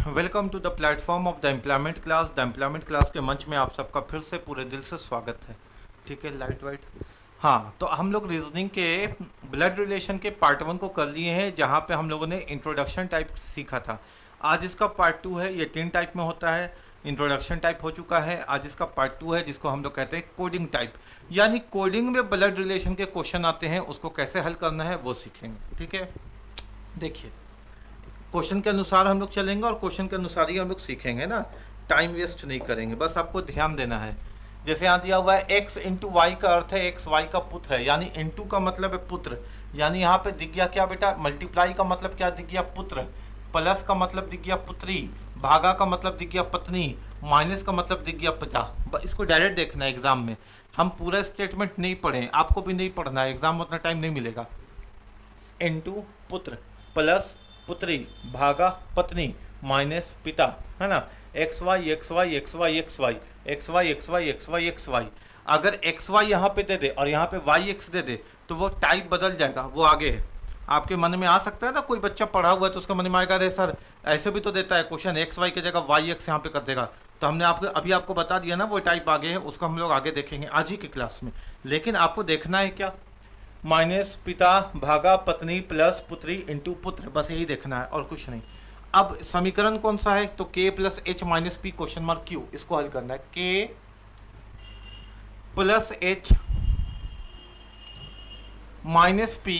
Welcome to the platform of the employment class. The employment class के मंच में आप सबका फिर से पूरे दिल से स्वागत है। ठीक है, लाइट वाइट। हाँ, तो हम लोग रीजनिंग के ब्लड रिलेशन के पार्ट 1 को कर लिए हैं, जहाँ पे हम लोगों ने इंट्रोडक्शन टाइप सीखा था। आज इसका पार्ट 2 है। ये 3 टाइप में होता है। इंट्रोडक्शन टाइप हो चुका है, आज इसका पार्ट 2 है, जिसको हम लोग कहते हैं कोडिंग टाइप। यानी कोडिंग में ब्लड रिलेशन के क्वेश्चन आते हैं, उसको कैसे हल करना है वो सीखेंगे। ठीक है, देखिए, क्वेश्चन के अनुसार हम लोग चलेंगे और क्वेश्चन के अनुसार ही हम लोग सीखेंगे ना। टाइम वेस्ट नहीं करेंगे, बस आपको ध्यान देना है। जैसे यहाँ दिया हुआ है x इंटू वाई का अर्थ है x y का पुत्र है, यानी इंटू का मतलब है पुत्र। यानी यहाँ पे दिख गया क्या बेटा, मल्टीप्लाई का मतलब क्या दिख गया, पुत्र। प्लस का मतलब दिख गया पुत्री। भागा का मतलब दिख गया पत्नी। माइनस का मतलब दिख गया पिता। इसको डायरेक्ट देखना है एग्जाम में। हम पूरा स्टेटमेंट नहीं पढ़े, आपको भी नहीं पढ़ना है, एग्जाम में उतना टाइम नहीं मिलेगा। इंटू पुत्र प्लस पुत्री भागा पत्नी माइनस पिता, है ना। X Y X Y X Y X Y X Y X Y X Y X Y. अगर एक्स वाई यहाँ पे दे दे और यहाँ पे वाई एक्स दे दे तो वो टाइप बदल जाएगा, वो आगे है। आपके मन में आ सकता है ना, कोई बच्चा पढ़ा हुआ है तो उसके मन में आएगा, अरे सर ऐसे भी तो देता है क्वेश्चन, एक्स वाई की जगह वाई एक्स यहाँ पे कर देगा। तो हमने आपको अभी आपको बता दिया ना, वो टाइप आगे है, उसको हम लोग आगे देखेंगे आज ही की क्लास में। लेकिन आपको देखना है क्या, माइनस पिता भागा पत्नी प्लस पुत्री इंटू पुत्र, बस यही देखना है और कुछ नहीं। अब समीकरण कौन सा है, तो k plus H minus P question mark Q, इसको हल करना है। k plus H minus P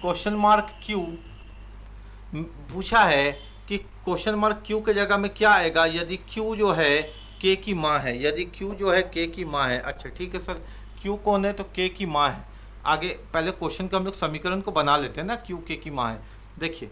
question mark Q. पूछा है कि क्वेश्चन मार्क क्यू के जगह में क्या आएगा यदि q जो है k की माँ है, यदि q जो है k की माँ है। अच्छा ठीक है सर, q कौन है, तो k की माँ है। आगे पहले क्वेश्चन का हम लोग समीकरण को बना लेते हैं ना, q k की माँ है। देखिए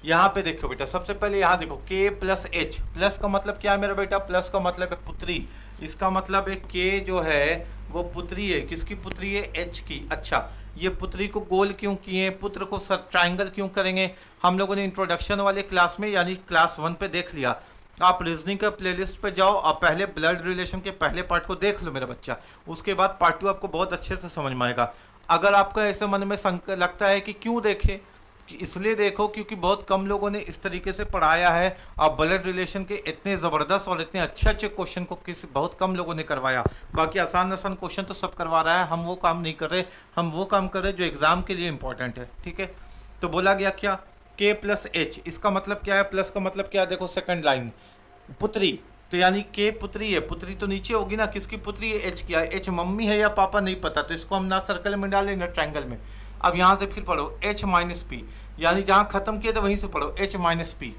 यहाँ पे देखो बेटा, सबसे पहले यहाँ देखो k प्लस एच, प्लस का मतलब क्या है मेरा बेटा, प्लस का मतलब है पुत्री। इसका मतलब है k जो है वो पुत्री है, किसकी पुत्री है, h की। अच्छा, ये पुत्री को गोल क्यों किए, पुत्र को ट्राइंगल क्यों करेंगे, हम लोगों ने इंट्रोडक्शन वाले क्लास में यानी क्लास 1 पे देख लिया। आप रीजनिंग का प्लेलिस्ट पे जाओ और पहले ब्लड रिलेशन के पहले पार्ट को देख लो मेरा बच्चा, उसके बाद पार्ट 2 आपको बहुत अच्छे से समझ में आएगा। अगर आपको ऐसे मन में लगता है कि क्यों देखे, कि इसलिए देखो क्योंकि बहुत कम लोगों ने इस तरीके से पढ़ाया है और ब्लड रिलेशन के इतने ज़बरदस्त और इतने अच्छे अच्छे क्वेश्चन को किसी बहुत कम लोगों ने करवाया। बाकी आसान आसान क्वेश्चन तो सब करवा रहा है, हम वो काम नहीं कर रहे, हम वो काम कर रहे जो एग्ज़ाम के लिए इंपॉर्टेंट है। ठीक है, तो बोला गया क्या, के प्लस एच, इसका मतलब क्या है, प्लस का मतलब क्या है, देखो सेकंड लाइन, पुत्री। तो यानी के पुत्री है, पुत्री तो नीचे होगी ना, किसकी पुत्री है, एच क्या है, एच मम्मी है या पापा नहीं पता, तो इसको हम ना सर्कल में डालें ना ट्रायंगल में। अब यहाँ से फिर पढ़ो एच माइनस पी, यानी जहाँ खत्म किया था वहीं से पढ़ो एच माइनस पी।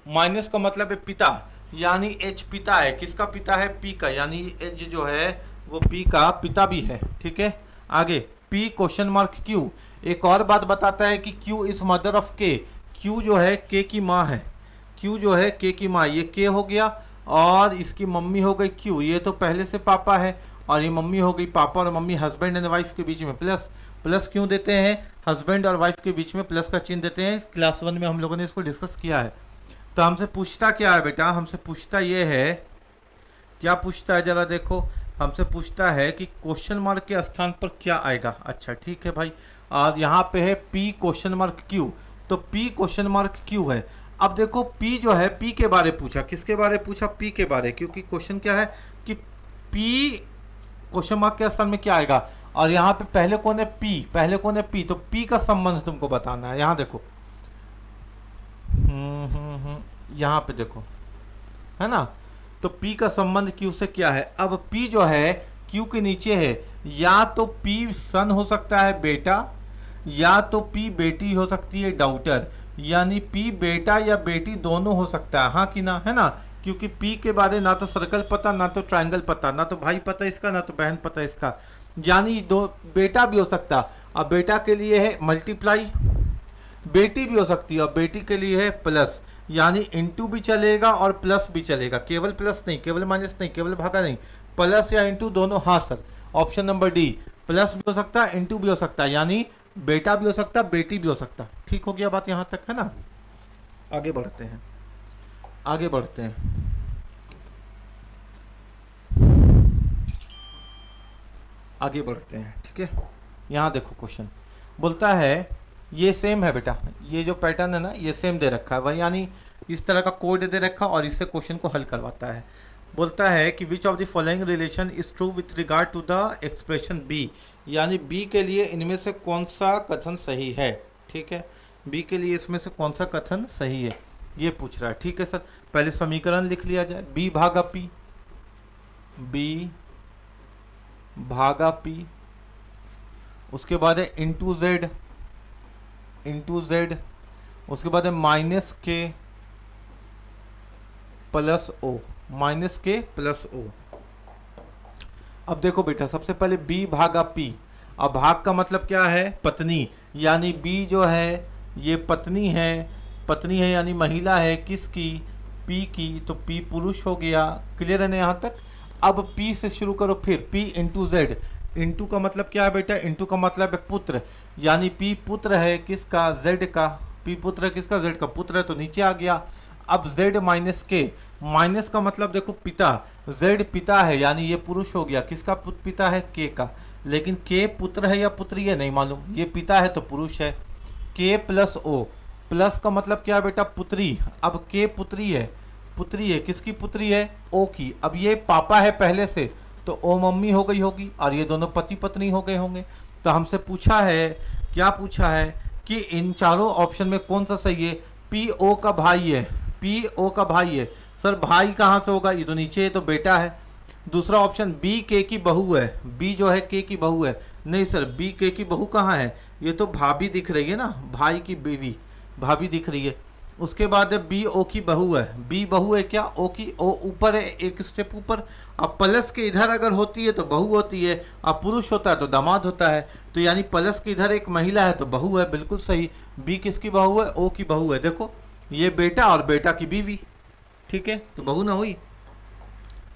माइनस का मतलब है पिता, यानी एच पिता है, किसका पिता है, पी का, यानी एच जो है वो पी का पिता भी है। ठीक है, आगे पी क्वेश्चन मार्क क्यू, एक और बात बताता है कि क्यू इज मदर ऑफ के, क्यू जो है के की माँ है, क्यू जो है के की माँ, ये के हो गया और इसकी मम्मी हो गई क्यू, ये तो पहले से पापा है और ये मम्मी हो गई, पापा और मम्मी हस्बैंड एंड वाइफ के बीच में प्लस, प्लस क्यों देते हैं, हस्बैंड और वाइफ के बीच में प्लस का चिन्ह देते हैं, क्लास 1 में हम लोगों ने इसको डिस्कस किया है। तो हमसे पूछता क्या है बेटा, हमसे पूछता ये है, क्या पूछता है जरा देखो, हमसे पूछता है कि क्वेश्चन मार्क के स्थान पर क्या आएगा। अच्छा ठीक है भाई, और यहाँ पे है पी क्वेश्चन मार्क क्यू, तो पी क्वेश्चन मार्क क्यू है। अब देखो पी जो है, पी के बारे पूछा, किसके बारे पूछा, पी के बारे, क्योंकि क्वेश्चन क्या है कि पी क्वेश्चन मार्क के स्थान में क्या आएगा, और यहाँ पे पहले कौन है, पी, पहले कौन है, पी, तो पी का संबंध तुमको बताना है। यहाँ देखो यहाँ पे देखो, है ना, तो P का संबंध Q से क्या है। अब P जो है Q के नीचे है, या तो P सन हो सकता है बेटा, या तो P बेटी हो सकती है डाउटर, यानी P बेटा या बेटी दोनों हो सकता है, हाँ कि ना, है ना। क्योंकि P के बारे ना तो सर्कल पता, ना तो ट्रायंगल पता, ना तो भाई पता इसका, ना तो बहन पता इसका, यानी दो बेटा भी हो सकता। अब बेटा के लिए है मल्टीप्लाई, बेटी भी हो सकती है और बेटी के लिए है प्लस, यानी इंटू भी चलेगा और प्लस भी चलेगा, केवल प्लस नहीं, केवल माइनस नहीं, केवल भागा नहीं, प्लस या इंटू दोनों। हाँ sir, option number D, plus भी हो सकता है इंटू भी हो सकता है, यानी बेटा भी हो सकता है बेटी भी हो सकता है। ठीक हो गया बात यहाँ तक, है ना। आगे बढ़ते हैं, आगे बढ़ते हैं, आगे बढ़ते हैं। ठीक है, यहाँ देखो क्वेश्चन बोलता है ये सेम है बेटा, ये जो पैटर्न है ना ये सेम दे रखा है वही, यानी इस तरह का कोड दे रखा और इससे क्वेश्चन को हल करवाता है। बोलता है कि which of the following relation is true with regard to the expression B, यानी बी के लिए इनमें से कौन सा कथन सही है। ठीक है, बी के लिए इसमें से कौन सा कथन सही है ये पूछ रहा है। ठीक है सर, पहले समीकरण लिख लिया जाए, बी भागा पी, बी भागा पी, उसके बाद है इंटू जेड, इंटू जेड, उसके बाद है माइनस के प्लस ओ, माइनस के प्लस ओ। अब देखो बेटा, सबसे पहले b भागा p, अब भाग का मतलब क्या है, पत्नी, यानी b जो है ये पत्नी है यानी महिला है, किसकी, p की, तो p पुरुष हो गया। क्लियर है ना यहाँ तक। अब p से शुरू करो, फिर p इंटू जेड, इंटू का मतलब क्या है बेटा, इंटू का मतलब है पुत्र, यानी p पुत्र है किसका, z का, p पुत्र है किसका, z का, पुत्र है तो नीचे आ गया। अब z माइनस के, माइनस का मतलब देखो पिता, z पिता है यानी ये पुरुष हो गया, किसका पिता है, k का, लेकिन k पुत्र है या पुत्री है नहीं मालूम, ये पिता है तो पुरुष है। k प्लस o, प्लस का मतलब क्या है बेटा, पुत्री, अब k पुत्री है, किसकी पुत्री है, o की। अब ये पापा है पहले से तो o मम्मी हो गई होगी, और ये दोनों पति पत्नी हो गए होंगे। तो हमसे पूछा है, क्या पूछा है कि इन चारों ऑप्शन में कौन सा सही है। पी ओ का भाई है, पी ओ का भाई है, सर भाई कहाँ से होगा, ये तो नीचे है तो बेटा है। दूसरा ऑप्शन बी के की बहू है, बी जो है के की बहू है, नहीं सर बी के की बहू कहाँ है, ये तो भाभी दिख रही है ना, भाई की बीवी भाभी दिख रही है। उसके बाद है बी ओ की बहू है, बी बहू है क्या, ओ की, ओ ऊपर है एक स्टेप ऊपर। अब प्लस के इधर अगर होती है तो बहू होती है, अब पुरुष होता है तो दामाद होता है, तो यानी प्लस के इधर एक महिला है तो बहू है, बिल्कुल सही। बी किसकी बहू है, ओ की बहू है, देखो ये बेटा और बेटा की बीवी, ठीक है, तो बहू ना हुई।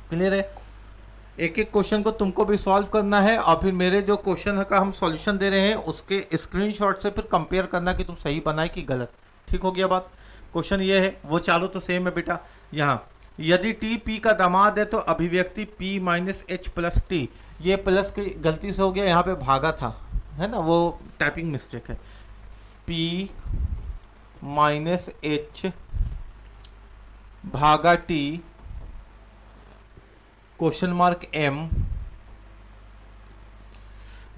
क्लियर है। एक एक क्वेश्चन को तुमको भी सॉल्व करना है और फिर मेरे जो क्वेश्चन का हम सॉल्यूशन दे रहे हैं उसके स्क्रीनशॉट से फिर कंपेयर करना कि तुम सही बनाए कि गलत। ठीक हो गया बात। क्वेश्चन ये है, वो चालू तो सेम है बेटा। यहाँ यदि टी पी का दामाद है तो अभिव्यक्ति p minus H plus T, ये प्लस की गलती से हो गया, यहाँ पे भागा था, है ना, वो टाइपिंग मिस्टेक है। p माइनस एच भागा टी क्वेश्चन मार्क m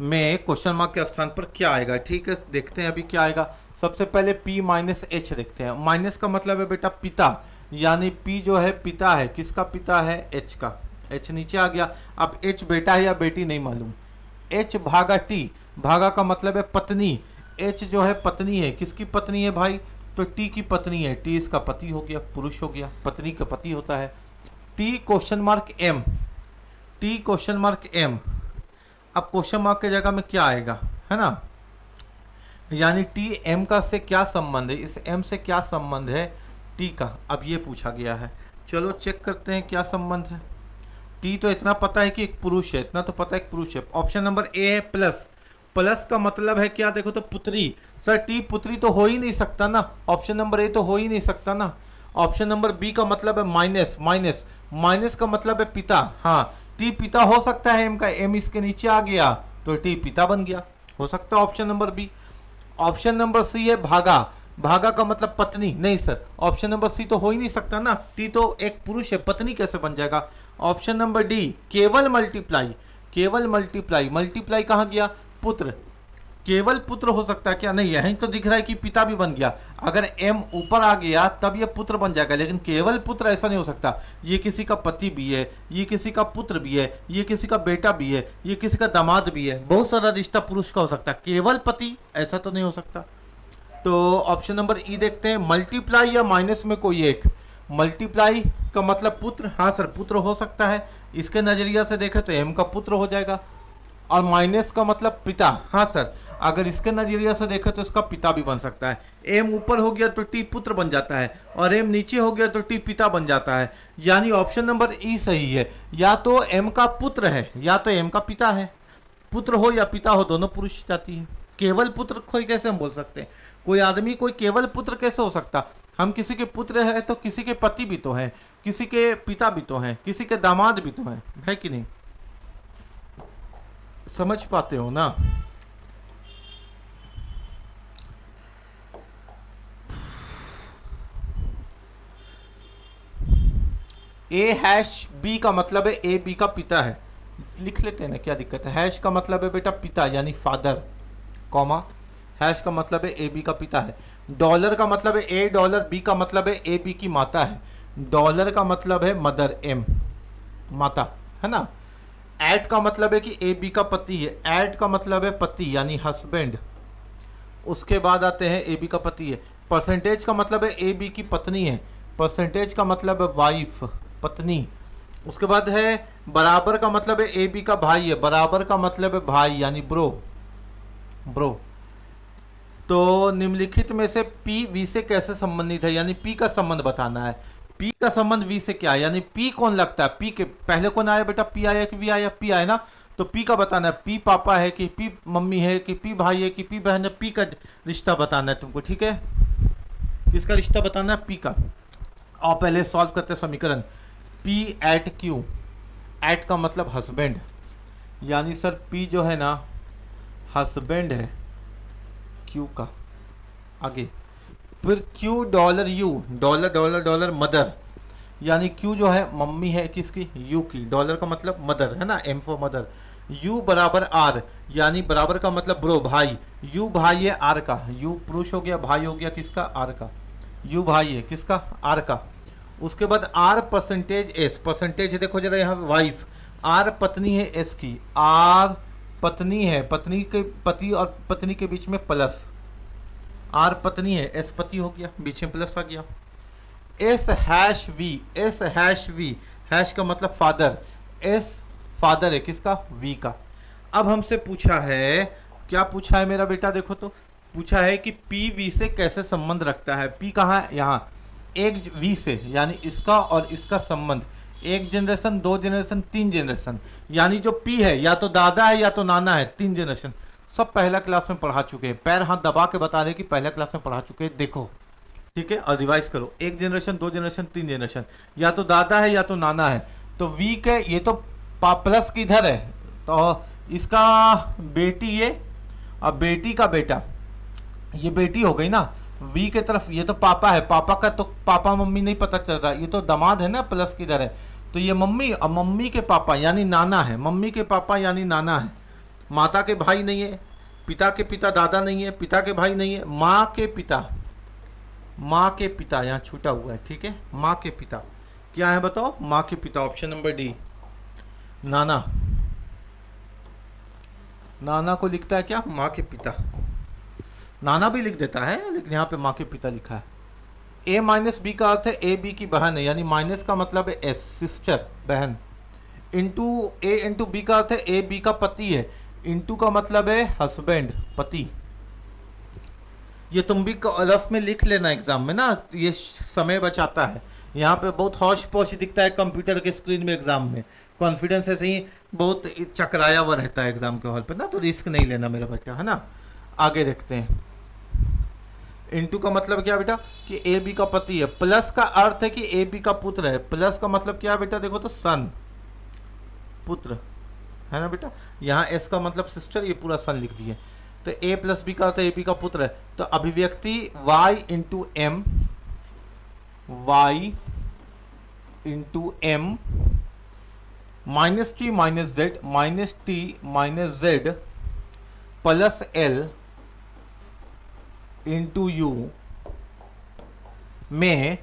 में क्वेश्चन मार्क के स्थान पर क्या आएगा। ठीक है, देखते हैं अभी क्या आएगा। सबसे पहले p माइनस एच देखते हैं। माइनस का मतलब है बेटा पिता, यानी p जो है पिता है, किसका पिता है, h का, h नीचे आ गया। अब h बेटा है या बेटी नहीं मालूम। h भागा t, भागा का मतलब है पत्नी, h जो है पत्नी है, किसकी पत्नी है भाई, तो t की पत्नी है, t इसका पति हो गया, पुरुष हो गया, पत्नी का पति होता है। t question mark m, t question mark m, अब क्वेश्चन मार्क की जगह में क्या आएगा, है ना, यानी टी एम का से क्या संबंध है, इस एम से क्या संबंध है टी का, अब ये पूछा गया है। चलो चेक करते हैं क्या संबंध है। टी तो इतना पता है कि एक पुरुष है, इतना तो पता है एक पुरुष है। ऑप्शन नंबर ए है प्लस, प्लस का मतलब है क्या, देखो तो पुत्री, सर टी पुत्री तो हो ही नहीं सकता ना, ऑप्शन नंबर ए तो हो ही नहीं सकता ना। ऑप्शन नंबर बी का मतलब है माइनस, माइनस, माइनस का मतलब है पिता, हाँ टी पिता हो सकता है, एम का, एम इसके नीचे आ गया तो टी पिता बन गया, हो सकता है option number B. Option number C है भागा, भागा का मतलब पत्नी, नहीं सर ऑप्शन नंबर सी तो हो ही नहीं सकता ना, टी तो एक पुरुष है, पत्नी कैसे बन जाएगा। ऑप्शन नंबर डी केवल मल्टीप्लाई, केवल मल्टीप्लाई, मल्टीप्लाई कहाँ गया, पुत्र, केवल पुत्र हो सकता है क्या, नहीं यहीं तो दिख रहा है कि पिता भी बन गया, अगर एम ऊपर आ गया तब ये पुत्र बन जाएगा, लेकिन केवल पुत्र ऐसा नहीं हो सकता, ये किसी का पति भी है, ये किसी का पुत्र भी है, ये किसी का बेटा भी है, ये किसी का दामाद भी है, बहुत सारा रिश्ता पुरुष का हो सकता है, केवल पति ऐसा तो नहीं हो सकता। तो ऑप्शन नंबर ई देखते हैं, मल्टीप्लाई या माइनस में कोई एक, मल्टीप्लाई का मतलब पुत्र, हाँ सर पुत्र हो सकता है, इसके नजरिया से देखें तो एम का पुत्र हो जाएगा, और माइनस का मतलब पिता, हाँ सर अगर इसके नजरिया से देखें तो इसका पिता भी बन सकता है। एम ऊपर हो गया तो टी पुत्र बन जाता है, और एम नीचे हो गया तो टी पिता बन जाता है, यानी ऑप्शन नंबर ई सही है, या तो एम का पुत्र है या तो एम का पिता है, पुत्र हो या पिता हो दोनों पुरुष जाती है। केवल पुत्र कोई कैसे हम बोल सकते हैं, कोई आदमी कोई केवल पुत्र कैसे हो सकता, हम किसी के पुत्र है तो किसी के पति भी तो हैं, किसी के पिता भी तो हैं, किसी के दामाद भी तो हैं, है कि नहीं, समझ पाते हो ना। ए हैश बी का मतलब है ए बी का पिता है, लिख लेते हैं ना, क्या दिक्कत है। हैश का मतलब है बेटा पिता यानी फादर, कॉमा हैश का मतलब है ए बी का पिता है। डॉलर का मतलब है ए डॉलर, बी का मतलब है ए बी की माता है। डॉलर का मतलब है मदर, एम माता, है ना। एट का मतलब है कि ए बी का पति है, एट का मतलब है पति यानी हस्बैंड। उसके बाद आते हैं ए बी का पति है। परसेंटेज का मतलब है ए बी की पत्नी है, परसेंटेज का मतलब है वाइफ, पत्नी। उसके बाद है बराबर का मतलब है ए बी का भाई है, बराबर का मतलब है भाई यानी ब्रो, ब्रो। तो निम्नलिखित में से पी वी से कैसे संबंधित है, यानी पी का संबंध बताना है। पी का संबंध वी से क्या है, यानी पी कौन लगता है, पी के पहले कौन आया बेटा, पी आया कि वी आया, पी आया ना। तो पी का बताना है, पी पापा है कि पी मम्मी है कि पी भाई है कि पी बहन है, पी का रिश्ता बताना है तुमको, ठीक है। किसका रिश्ता बताना है, पी का। और पहले सॉल्व करते हैं समीकरण। पी एट क्यू, एट का मतलब हस्बैंड, यानी सर पी जो है ना हस्बैंड है क्यू का। आगे फिर Q dollar you, dollar dollar dollar mother, यानी क्यू जो है मम्मी है किसकी, यू की। डॉलर का मतलब मदर है ना, एम फॉर मदर। यू बराबर आर, यानी बराबर का मतलब ब्रो भाई, यू भाई है आर का, यू पुरुष हो गया, भाई हो गया किसका, आर का। यू भाई है किसका, आर का। उसके बाद आर परसेंटेज एस, परसेंटेज देखो जरा यहाँ वाइफ, आर पत्नी है एस की, आर पत्नी है, पत्नी के पति और पत्नी के बीच में प्लस, आर पत्नी है, एस पति हो गया, बीच में प्लस आ गया। S hash V, S hash V, hash का मतलब फादर, एस फादर है किसका, वी का। अब हमसे पूछा है, क्या पूछा है मेरा बेटा, देखो तो पूछा है कि पी वी से कैसे संबंध रखता है। पी कहाँ है, यहाँ एक वी से, यानी इसका और इसका संबंध, एक जनरेशन, दो जनरेशन, तीन जनरेशन, यानी जो पी है या तो दादा है या तो नाना है, तीन जनरेशन। सब पहला क्लास में पढ़ा चुके हैं, पैर हाथ दबा के बता रहे कि पहला क्लास में पढ़ा चुके हैं, देखो ठीक है, और रिवाइज करो। एक जनरेशन, दो जनरेशन, तीन जनरेशन, या तो दादा है या तो नाना है। तो वी के ये तो प्लस किधर है, तो इसका बेटी ये और बेटी का बेटा, ये बेटी हो गई ना। वी के तरफ ये तो पापा है, पापा का तो पापा मम्मी नहीं पता चल रहा, ये तो दामाद है ना, प्लस किधर है, तो ये मम्मी, और मम्मी के पापा यानी नाना है, मम्मी के पापा यानी नाना है। माता के भाई नहीं है, पिता के पिता दादा नहीं है, पिता के भाई नहीं है, माँ के पिता, माँ के पिता यहाँ छूटा हुआ है, ठीक है। माँ के पिता क्या है बताओ, माँ के पिता, ऑप्शन नंबर डी नाना। नाना को लिखता है क्या, माँ के पिता, नाना भी लिख देता है लेकिन यहाँ पे माँ के पिता लिखा है। ए माइनस बी का अर्थ है ए बी की बहन है, यानी माइनस का मतलब है एस सिस्टर बहन। इंटू ए इंटू बी का अर्थ है ए बी का पति है, इंटू का मतलब है हस्बैंड पति। ये तुम भी रफ में लिख लेना एग्जाम में ना, ये समय बचाता है। यहाँ पे बहुत हौश पौश दिखता है कंप्यूटर के स्क्रीन में एग्जाम में, कॉन्फिडेंस ऐसे ही बहुत चकराया हुआ रहता है एग्जाम के हॉल पे ना, तो रिस्क नहीं लेना मेरा बच्चा, है ना। आगे देखते हैं। इंटू का मतलब क्या बेटा, कि ए बी का पति है, प्लस का अर्थ है कि ए बी का पुत्र है, प्लस का मतलब क्या बेटा, देखो तो सन, पुत्र, है ना बेटा। यहाँ एस का मतलब सिस्टर, ये पूरा सन लिख दिए। तो ए प्लस बी का अर्थ है ए बी का पुत्र है, तो अभिव्यक्ति y into M, Y into M minus T minus Z, minus T minus Z plus L into U में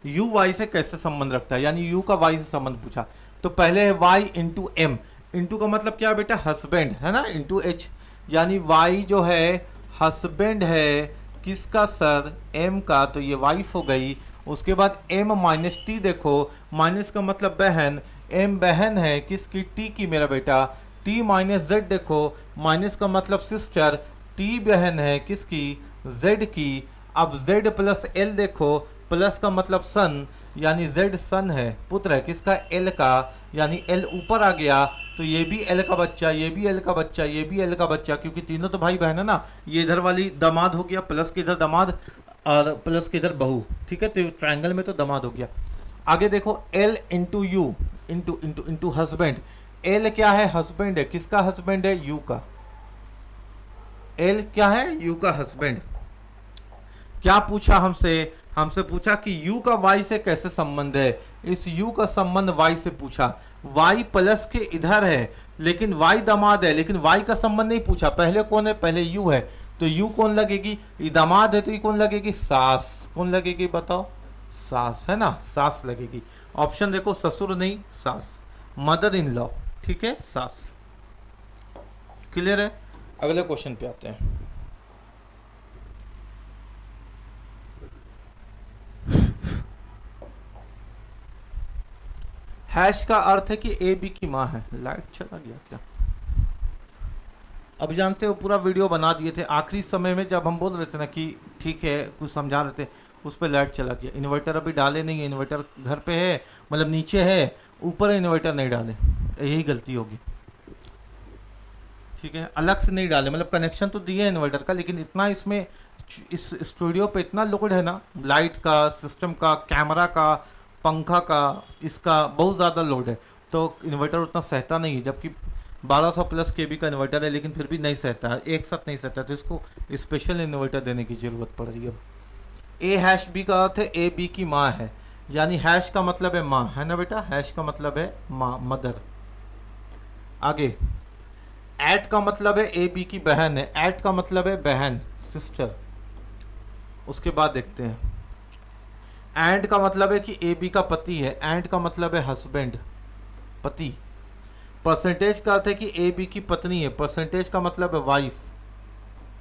यू वाई से कैसे संबंध रखता है, यानी यू का वाई से संबंध पूछा। तो पहले है वाई इंटू एम, इंटू का मतलब क्या बेटा, हस्बैंड, है ना, इंटू एच, यानी वाई जो है हस्बैंड है किसका सर, एम का, तो ये वाइफ हो गई। उसके बाद एम माइनस टी, देखो माइनस का मतलब बहन, एम बहन है किसकी, टी की मेरा बेटा। टी माइनस जेड, देखो माइनस का मतलब सिस्टर, टी बहन है किसकी, जेड की। अब जेड प्लस एल, देखो प्लस का मतलब सन, यानी जेड सन है, पुत्र है किसका, एल का, यानी एल ऊपर आ गया, तो ये भी एल का बच्चा, ये भी एल का बच्चा, ये भी एल का बच्चा, क्योंकि तीनों तो भाई बहन है ना। ये इधर वाली दामाद हो गया, प्लस के इधर दामाद और प्लस के इधर बहू, ठीक है, तो ट्रायंगल में तो दामाद हो गया। आगे देखो L into you into into into husband, L क्या है, हस्बैंड है, किसका हस्बैंड है, यू का। एल क्या है, यू का हस्बैंड। क्या पूछा हमसे, हमसे पूछा कि u का y से कैसे संबंध है। इस u का संबंध y से पूछा। y प्लस के इधर है लेकिन y दामाद है, लेकिन y का संबंध नहीं पूछा। पहले कौन है? पहले u है, तो u कौन लगेगी? ये दामाद है तो ये कौन लगेगी? सास। कौन लगेगी बताओ? सास, है ना, सास लगेगी। ऑप्शन देखो, ससुर नहीं सास, मदर इन लॉ, ठीक है, सास। क्लियर है? अगले क्वेश्चन पे आते हैं। हैश का अर्थ है कि ए बी की माँ है। लाइट चला गया क्या? अब जानते हो पूरा वीडियो बना दिए थे, आखिरी समय में जब हम बोल रहे थे ना कि ठीक है कुछ समझा रहे थे, उस पर लाइट चला गया। इन्वर्टर अभी डाले नहीं है, इन्वर्टर घर पे है, मतलब नीचे है, ऊपर इन्वर्टर नहीं डाले, यही गलती होगी। ठीक है, अलग से नहीं डाले, मतलब कनेक्शन तो दिए इन्वर्टर का, लेकिन इतना इसमें इस स्टूडियो पे इतना लोड है ना, लाइट का, सिस्टम का, कैमरा का, पंखा का, इसका बहुत ज़्यादा लोड है, तो इन्वर्टर उतना सहता नहीं है। जबकि 1200 प्लस केबी का इन्वर्टर है, लेकिन फिर भी नहीं सहता है, एक साथ नहीं सहता, तो इसको स्पेशल इन्वर्टर देने की ज़रूरत पड़ रही है। ए हैश बी का अर्थ है ए बी की माँ है, यानी हैश का मतलब है माँ, है ना बेटा, हैश का मतलब है माँ, मदर। आगे एट का मतलब है ए बी की बहन है, एट का मतलब है बहन, सिस्टर। उसके बाद देखते हैं, एंड का मतलब है कि ए बी का पति है, एंड का मतलब है हस्बैंड, पति। परसेंटेज का अर्थ है कि ए बी की पत्नी है, परसेंटेज का मतलब है वाइफ,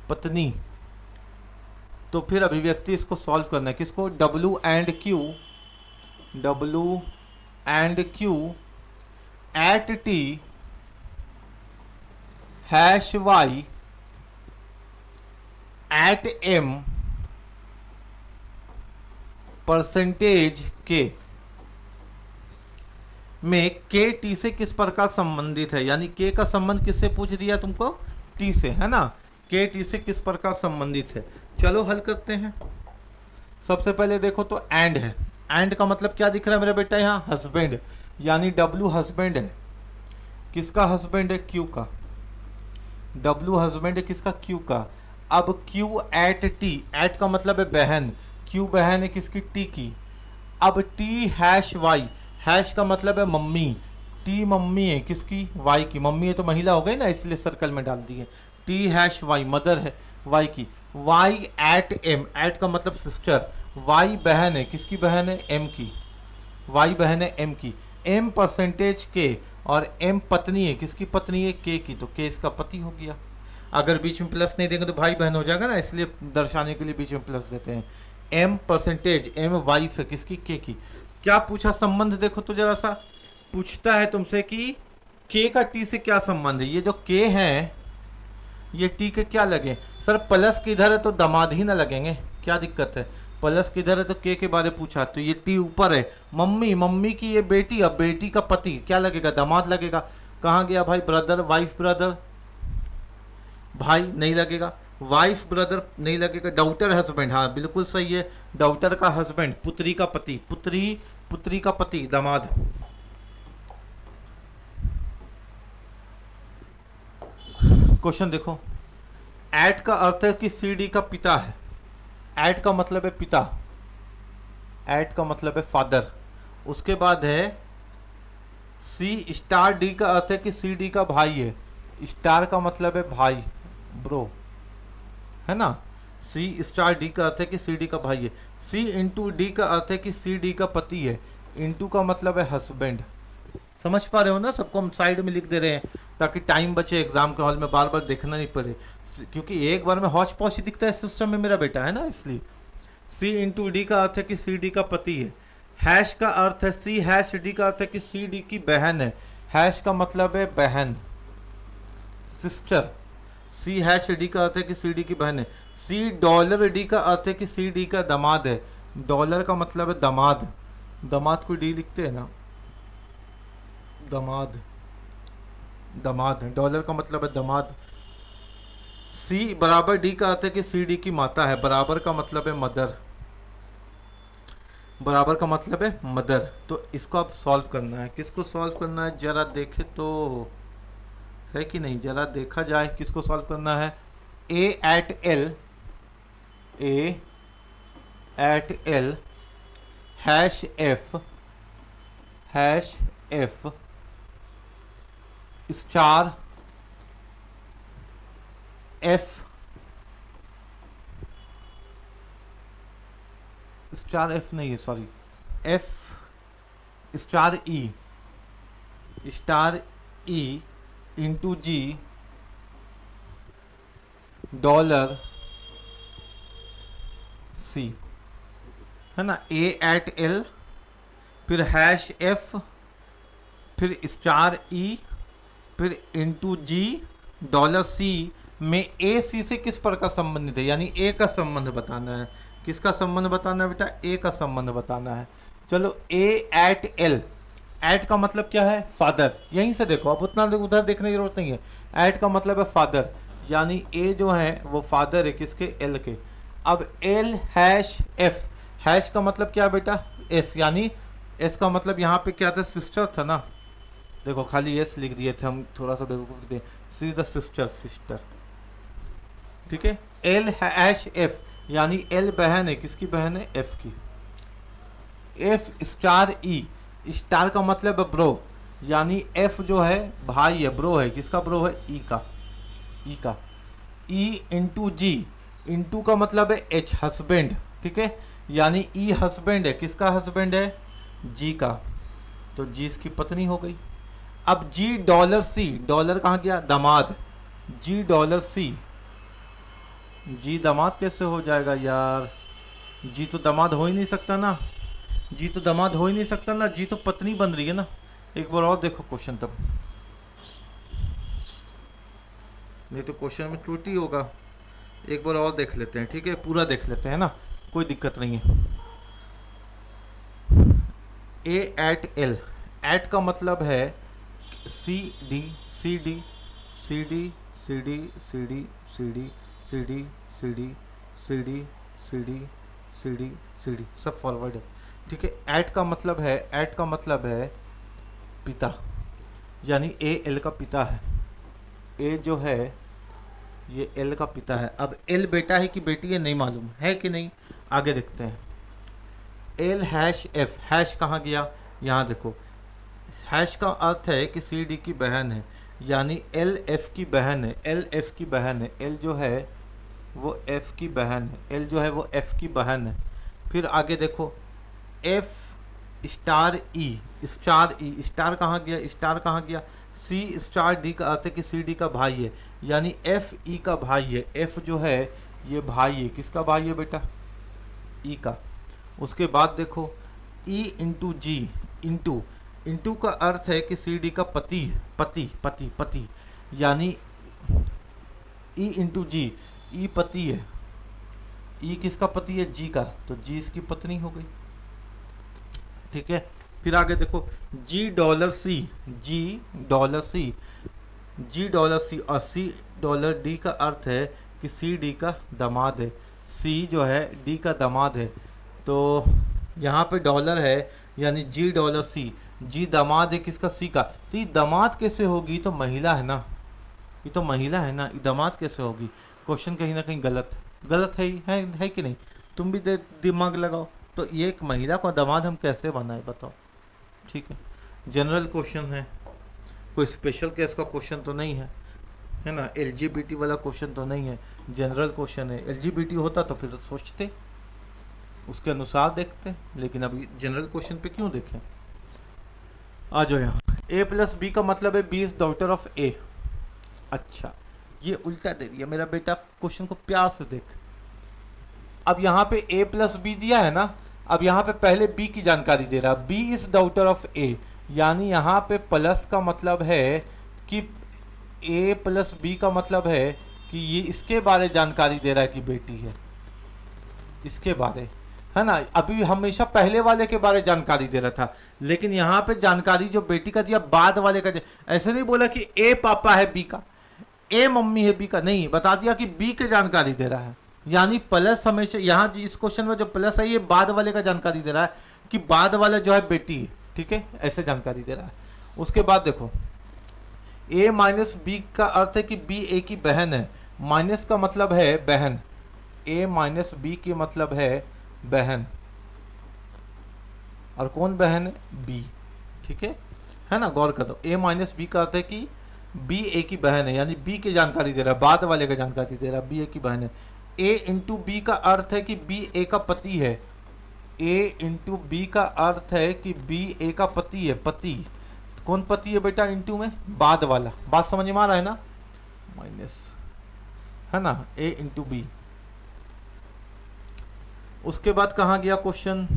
पत्नी। तो फिर अभिव्यक्ति इसको सॉल्व करना है, किसको? W and Q, W and Q at T hash Y at M percentage के में के टी से किस प्रकार संबंधित है, यानी के का संबंध किससे पूछ दिया तुमको? टी से, है ना, के टी से किस प्रकार संबंधित है। चलो हल करते हैं। सबसे पहले देखो तो एंड है, एंड का मतलब क्या दिख रहा है मेरा बेटा? यहाँ हस्बैंड, यानी डब्ल्यू हस्बैंड है, किसका हस्बैंड है? क्यू का। डब्ल्यू हस्बैंड है किसका? क्यू का। अब क्यू एट टी, एट का मतलब है बहन, क्यू बहन है किसकी? टी की। अब टी हैश वाई, हैश का मतलब है मम्मी, टी मम्मी है किसकी? वाई की। मम्मी है तो महिला हो गई ना, इसलिए सर्कल में डाल दिए। टी हैश वाई, मदर है वाई की। वाई एट एम, एट का मतलब सिस्टर, वाई बहन है किसकी? बहन है एम की, वाई बहन है एम की। एम परसेंटेज के, और एम पत्नी है किसकी? पत्नी है के की, तो के इसका पति हो गया। अगर बीच में प्लस नहीं देंगे तो भाई बहन हो जाएगा ना, इसलिए दर्शाने के लिए बीच में प्लस देते हैं। एम परसेंटेज, एम वाइफ है किसकी? के की। क्या पूछा संबंध देखो तो जरा सा, पूछता है तुमसे कि के का टी से क्या संबंध है। ये जो के है ये टी के क्या लगे? सर प्लस किधर है तो दामाद ही ना लगेंगे, क्या दिक्कत है? प्लस किधर है तो के बारे पूछा, तो ये टी ऊपर है, मम्मी, मम्मी की ये बेटी, अब बेटी का पति क्या लगेगा? दामाद लगेगा। कहाँ गया भाई? ब्रदर, वाइफ ब्रदर, भाई नहीं लगेगा, वाइफ ब्रदर नहीं लगेगा। डॉटर हस्बैंड, हाँ बिल्कुल सही है, डॉटर का हस्बैंड, पुत्री का पति, पुत्री, पुत्री का पति, दामाद। क्वेश्चन देखो, एट का अर्थ है कि सी डी का पिता है, एट का मतलब है पिता, एट का मतलब है फादर। उसके बाद है सी स्टार डी का अर्थ है कि सी डी का भाई है, स्टार का मतलब है भाई, ब्रो, है ना। सी स्टार डी का अर्थ है कि सी डी का भाई है। सी इंटू डी का अर्थ है कि सी डी का पति है, इंटू का मतलब है हस्बैंड। समझ पा रहे हो ना? सबको हम साइड में लिख दे रहे हैं ताकि टाइम बचे, एग्जाम के हॉल में बार बार देखना नहीं पड़े, क्योंकि एक बार में हौच पौच ही दिखता है सिस्टम में मेरा बेटा, है ना, इसलिए। सी इंटू डी का अर्थ है कि सी डी का पति है। हैश का अर्थ है, सी हैश डी का अर्थ है कि सी डी की बहन है, हैश का मतलब है बहन, सिस्टर। सी हैश डी का अर्थ है कि सी डी की बहन है। सी डॉलर डी का अर्थ है कि सी डी का दामाद है, डॉलर का मतलब है दामाद, दामाद को डी लिखते हैं ना, दामाद, दामाद, डॉलर का मतलब है दामाद। सी बराबर डी का अर्थ है कि सी डी की माता है, बराबर का मतलब है मदर, बराबर का मतलब है मदर। तो इसको आप सॉल्व करना है, किसको सॉल्व करना है जरा देखे तो, है कि नहीं, जरा देखा जाए किसको सॉल्व करना है। A at L, A at L hash F star F star F नहीं है, sorry, F star E into G dollar C, है ना, ए एट एल, फिर हैश एफ, फिर स्टार ई, फिर इंटू जी डॉलर सी में ए सी से किस पर का संबंधित है, यानी ए का संबंध बताना है। किसका संबंध बताना है बेटा? ए का संबंध बताना है। चलो, ए एट एल, एट का मतलब क्या है? फादर। यहीं से देखो, अब उतना उधर देखने की जरूरत नहीं है। एट का मतलब है फादर, यानी ए जो है वो फादर है किसके? एल के। अब एल हैश एफ, हैश का मतलब क्या बेटा? एस, यानी एस का मतलब यहाँ पे क्या था? सिस्टर था ना, देखो खाली एस लिख दिए थे हम, थोड़ा सा बेवकूफ थे। सी द सिस्टर, ठीक है। एल हैश एफ, यानी एल बहन है, किसकी बहन है? एफ की। एफ स्टार ई, स्टार का मतलब है ब्रो, यानी एफ जो है भाई है, ब्रो है, किसका ब्रो है? ई का। ई इंटू जी, इंटू का मतलब है एच, हस्बैंड, ठीक है, यानी ई हस्बैंड है, किसका हस्बैंड है? जी का, तो जी इसकी पत्नी हो गई। अब जी डॉलर सी, डॉलर कहाँ गया? दामाद, जी डॉलर सी, जी दामाद कैसे हो जाएगा यार? जी तो दामाद हो ही नहीं सकता ना, जी तो दामाद हो ही नहीं सकता ना, जी तो पत्नी बन रही है ना। एक बार और देखो क्वेश्चन, तब नहीं तो क्वेश्चन में त्रुटि होगा। एक बार और देख लेते हैं, ठीक है, पूरा देख लेते हैं ना, कोई दिक्कत नहीं है। ए एट एल, एट का मतलब है C D C D C D C D C D C D C D C D C D C D C D C D, सब फॉरवर्ड है, ठीक है। एट का मतलब है, एट का मतलब है पिता, यानी ए एल का पिता है। ए जो है ये एल का पिता है। अब एल बेटा है कि बेटी है नहीं मालूम है कि नहीं, आगे देखते हैं। एल हैश एफ, हैश कहाँ गया? यहाँ देखो, हैश का अर्थ है कि सी डी की बहन है, यानी एल एफ की बहन है, एल एफ की बहन है, एल जो है वो एफ की बहन है, एल जो है वो एफ की बहन है। फिर आगे देखो, एफ स्टार ई, स्टार कहाँ गया? स्टार कहाँ गया? सी स्टार डी का अर्थ है कि सी डी का भाई है, यानी एफ ई का भाई है। एफ जो है ये भाई है, किसका भाई है बेटा? ई का। उसके बाद देखो, ई इंटू जी, इंटू का अर्थ है कि सी डी का पति, यानी ई इंटू जी, ई पति है, ई किसका पति है? जी का, तो जी इसकी पत्नी हो गई, ठीक है। फिर आगे देखो, जी डॉलर सी, और सी डॉलर डी का अर्थ है कि सी डी का दामाद है, सी जो है डी का दामाद है, तो यहाँ पे डॉलर है, यानी जी डॉलर सी, जी दामाद है किसका? सी का। तो ये दामाद कैसे होगी? तो महिला है ना, ये तो महिला है ना, ये दामाद कैसे होगी? क्वेश्चन कहीं ना कहीं गलत है कि नहीं? तुम भी दिमाग लगाओ, तो ये एक महिला को दामाद हम कैसे बनाए बताओ, ठीक है। जनरल क्वेश्चन है, कोई स्पेशल केस का क्वेश्चन तो नहीं है ना, एलजीबीटी वाला क्वेश्चन तो नहीं है, जनरल क्वेश्चन है। एलजीबीटी होता तो फिर सोचते, उसके अनुसार देखते, लेकिन अभी जनरल क्वेश्चन पे क्यों देखें। आ जाओ यहाँ, ए प्लस बी का मतलब है बी इज डॉटर ऑफ ए। अच्छा, ये उल्टा दे दिया मेरा बेटा, क्वेश्चन को प्यार से देख। अब यहाँ पे ए प्लस बी दिया है ना, अब यहाँ पे पहले बी की जानकारी दे रहा, बी इज डॉटर ऑफ ए, यानी यहाँ पे प्लस का मतलब है कि ए प्लस बी का मतलब है कि ये इसके बारे जानकारी दे रहा है कि बेटी है, इसके बारे, है ना। अभी हमेशा पहले वाले के बारे जानकारी दे रहा था, लेकिन यहाँ पे जानकारी जो बेटी का दिया बाद वाले का दिया। ऐसे नहीं बोला कि ए पापा है बी का, ए मम्मी है बी का, नहीं, बता दिया कि बी के जानकारी दे रहा है, यानी प्लस हमेशा यहाँ इस क्वेश्चन में जो प्लस है ये बाद वाले का जानकारी दे रहा है कि बाद वाला जो है बेटी है, ठीक है, ऐसे जानकारी दे रहा है। उसके बाद देखो, ए माइनस बी का अर्थ है कि बी ए की बहन है, माइनस का मतलब है बहन, ए माइनस बी की मतलब है बहन, और कौन बहन है? बी, ठीक है ना। गौर कर दो, ए माइनस बी का अर्थ है कि बी ए की बहन है, यानी बी की जानकारी दे रहा है, बाद वाले का जानकारी दे रहा है, बी ए की बहन है। ए इंटू बी का अर्थ है कि बी ए का पति है, ए इंटू बी का अर्थ है कि बी ए का पति है। पति कौन पति है बेटा? इंटू में बाद वाला, बात समझ में आ रहा है ना, माइनस, है ना, ए इंटू बी। उसके बाद कहाँ गया क्वेश्चन?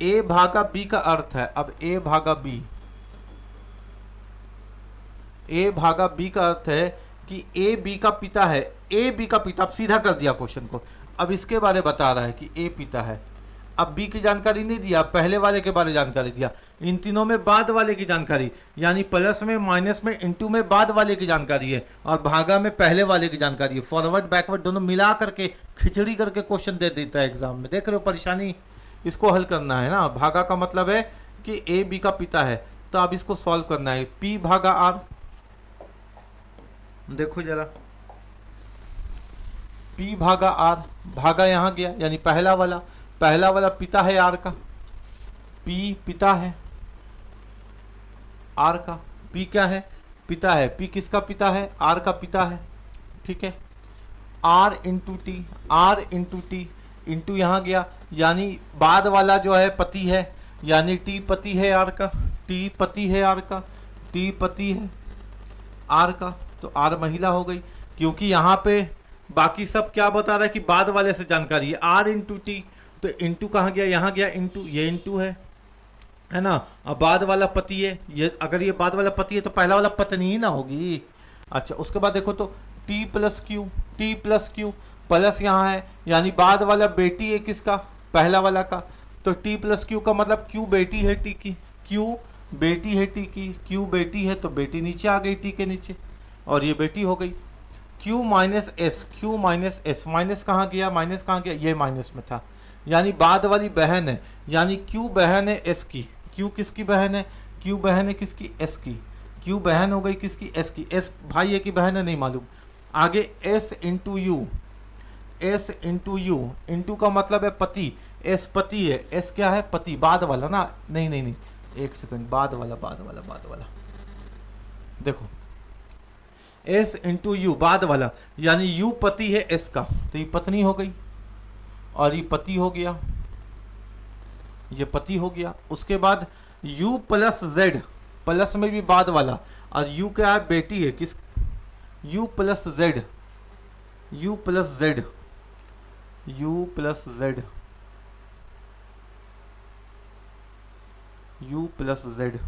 ए भागा बी का अर्थ है, अब ए भागा बी, ए भागा बी का अर्थ है कि ए बी का पिता है, ए बी का पिता, अब सीधा कर दिया क्वेश्चन को। अब इसके बारे बता रहा है कि ए पिता है, अब बी की जानकारी नहीं दिया, पहले वाले के बारे जानकारी दिया। इन तीनों में बाद वाले की जानकारी, यानी प्लस में, माइनस में, इनटू में बाद वाले की जानकारी है, और भागा में पहले वाले की जानकारी है। फॉरवर्ड बैकवर्ड दोनों मिला करके खिचड़ी करके क्वेश्चन दे देता है एग्जाम में। देख रहे हो परेशानी? इसको हल करना है ना। भागा का मतलब है कि ए बी का पिता है, तो अब इसको सॉल्व करना है। पी भागा आर, देखो जरा, P भागा आर, भागा यहां गया, यानी पहला वाला पिता है आर का, P पिता है आर का, P क्या है? पिता है। P किसका पिता है? आर का पिता है, ठीक है। R into T, R into T, into यहां गया, यानी बाद वाला जो है पति है, यानी टी पति है आर का, टी पति है आर का, टी पति है आर का, तो आर महिला हो गई। क्योंकि यहाँ पे बाकी सब क्या बता रहा है कि बाद वाले से जानकारी है, आर इंटू टी, तो इंटू कहाँ गया? यहाँ गया इंटू, ये इंटू है ना। अब बाद वाला पति है, ये अगर ये बाद वाला पति है तो पहला वाला पत्नी ही ना होगी। अच्छा, उसके बाद देखो तो T plus Q, T plus Q, plus यहाँ है, यानी बाद वाला बेटी है किसका? पहला वाला का। तो टी प्लस क्यू का मतलब क्यू बेटी है टी की, क्यू बेटी है टी की, क्यू बेटी है तो बेटी नीचे आ गई टी के नीचे, और ये बेटी हो गई। Q minus S, Q minus S, minus कहाँ गया? माइनस कहाँ गया? ये माइनस में था, यानी बाद वाली बहन है, यानी Q बहन है एस की। Q किसकी बहन है? Q बहन है किसकी? एस की। Q बहन हो गई किसकी? एस की। एस भाई है कि बहन है नहीं मालूम। आगे S into you, S into you, into का मतलब है पति, एस पति है, एस क्या है? पति, बाद वाला ना, नहीं नहीं नहीं, एक सेकंड, बाद वाला, देखो एस इंटू यू, बाद वाला, यानी यू पति है एस का, तो ये पत्नी हो गई, और ये पति हो गया, ये पति हो गया। उसके बाद यू प्लस जेड, प्लस में भी बाद वाला, और यू क्या है? बेटी है किस? You plus Z, you plus Z, you plus Z, you plus Z,